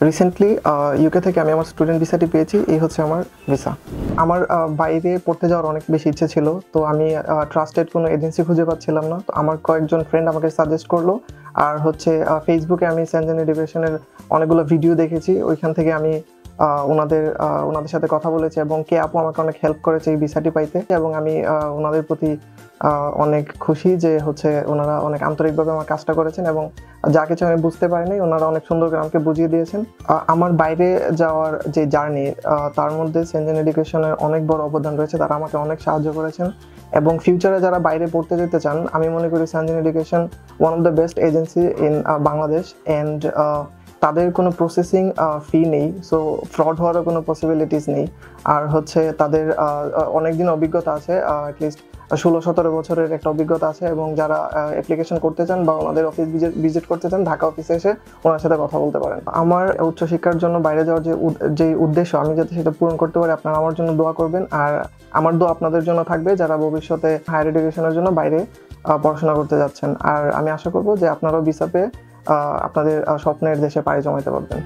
Recently UK থেকে আমি আমার স্টুডেন্ট ভিসাটি পেয়েছি। এই হচ্ছে আমার ভিসা। আমার বাইরে পড়তে যাওয়ার অনেক বেশি ইচ্ছে ছিল, তো আমি ট্রাস্টেড কোনো এজেন্সি খুঁজে পাচ্ছিলাম না। তো আমার কয়েকজন ফ্রেন্ড আমাকে সাজেস্ট করলো, আর হচ্ছে ফেসবুকে আমি সেনজেন এডুকেশনের অনেকগুলো ভিডিও দেখেছি। ওইখান থেকে আমি ওনাদের সাথে কথা বলেছি, এবং কে আপু আমাকে অনেক হেল্প করেছে এই ভিসাটি পাইতে। এবং আমি ওনাদের প্রতি অনেক খুশি যে হচ্ছে ওনারা অনেক আন্তরিকভাবে আমার কাজটা করেছেন, এবং যা কিছু আমি বুঝতে পারিনি ওনারা অনেক সুন্দর করে আমাকে বুঝিয়ে দিয়েছেন। আমার বাইরে যাওয়ার যে জার্নি, তার মধ্যে সেনজেন এডুকেশনের অনেক বড় অবদান রয়েছে। তারা আমাকে অনেক সাহায্য করেছেন, এবং ফিউচারে যারা বাইরে পড়তে যেতে চান, আমি মনে করি Schengen education one of the best agency in Bangladesh. And তাদের কোনো প্রসেসিং ফি নেই, সো ফ্রড হওয়ারও কোনো পসিবিলিটিস নেই। আর হচ্ছে তাদের অনেক দিন অভিজ্ঞতা আছে, অ্যাটলিস্ট 16-17 বছরের একটা অভিজ্ঞতা আছে। এবং যারা অ্যাপ্লিকেশন করতে চান বা ওনাদের অফিস ভিজিট করতে চান, ঢাকা অফিসে এসে ওনার সাথে কথা বলতে পারেন। আমার উচ্চশিক্ষার জন্য বাইরে যাওয়ার যে উদ্দেশ্য, আমি যাতে সেটা পূরণ করতে পারি, আপনারা আমার জন্য দোয়া করবেন। আর আমার দোয়া আপনাদের জন্য থাকবে যারা ভবিষ্যতে হায়ার এডুকেশনের জন্য বাইরে পড়াশোনা করতে যাচ্ছেন। আর আমি আশা করব যে আপনারাও ভিসা পেয়ে আপনাদের স্বপ্নের দেশে পাড়ি জমাতে পারবেন।